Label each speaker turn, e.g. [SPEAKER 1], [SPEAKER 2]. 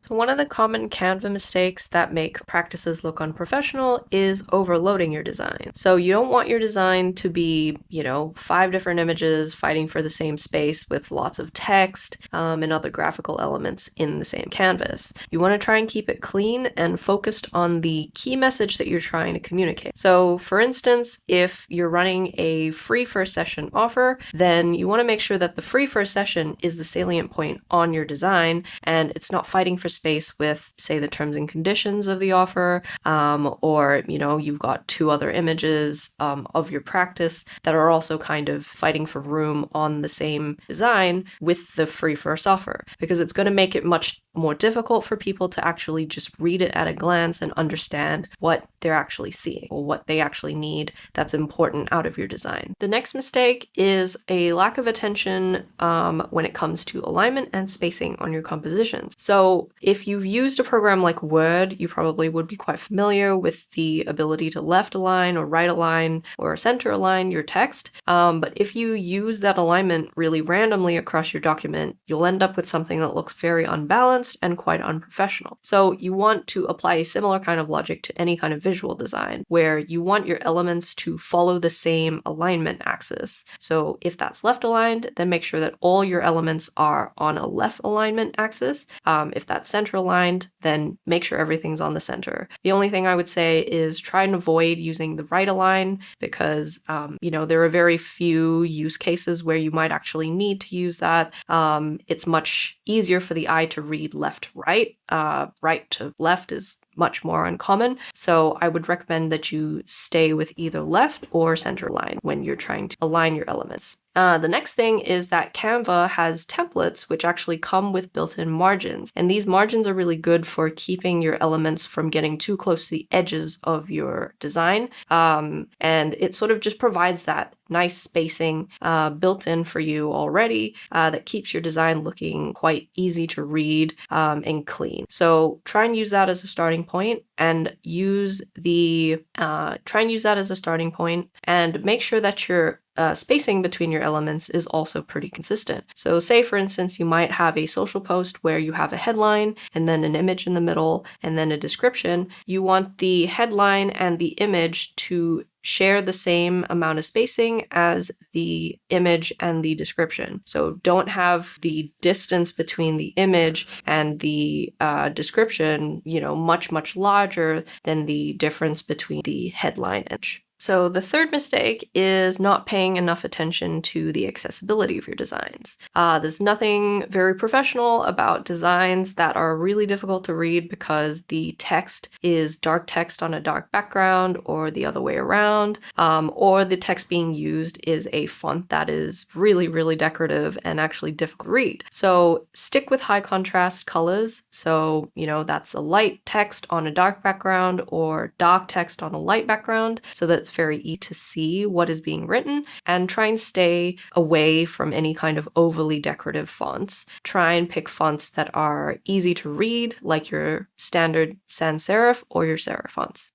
[SPEAKER 1] So one of the common Canva mistakes that make practices look unprofessional is overloading your design. So you don't want your design to be, 5 different images fighting for the same space with lots of text and other graphical elements in the same canvas. You want to try and keep it clean and focused on the key message that you're trying to communicate. So for instance, if you're running a free first session offer, then you want to make sure that the free first session is the salient point on your design and it's not fighting for space with, say, the terms and conditions of the offer, or, you've got 2 other images of your practice that are also kind of fighting for room on the same design with the free first offer, because it's going to make it much more difficult for people to actually just read it at a glance and understand what they're actually seeing or what they actually need that's important out of your design. The next mistake is a lack of attention when it comes to alignment and spacing on your compositions. So if you've used a program like Word, you probably would be quite familiar with the ability to left align or right align or center align your text. But if you use that alignment really randomly across your document, you'll end up with something that looks very unbalanced and quite unprofessional. So you want to apply a similar kind of logic to any kind of visual design, where you want your elements to follow the same alignment axis. So if that's left aligned, then make sure that all your elements are on a left alignment axis. If that's center aligned, then make sure everything's on the center. The only thing I would say is try and avoid using the right align, because there are very few use cases where you might actually need to use that. It's much easier for the eye to read left to right. Right to left is much more uncommon. So I would recommend that you stay with either left or center line when you're trying to align your elements. The next thing is that Canva has templates which actually come with built-in margins. And these margins are really good for keeping your elements from getting too close to the edges of your design. And it sort of just provides that nice spacing built in for you already that keeps your design looking quite easy to read and clean. So try and use that as a starting point and make sure that your spacing between your elements is also pretty consistent. So say, for instance, you might have a social post where you have a headline and then an image in the middle and then a description. You want the headline and the image to share the same amount of spacing as the image and the description. So don't have the distance between the image and the description, much, much larger than the difference between the headline and image. So the third mistake is not paying enough attention to the accessibility of your designs. There's nothing very professional about designs that are really difficult to read because the text is dark text on a dark background or the other way around, or the text being used is a font that is really, really decorative and actually difficult to read. So stick with high contrast colors. So, that's a light text on a dark background or dark text on a light background, so that it's very easy to see what is being written, and try and stay away from any kind of overly decorative fonts. Try and pick fonts that are easy to read, like your standard sans serif or your serif fonts.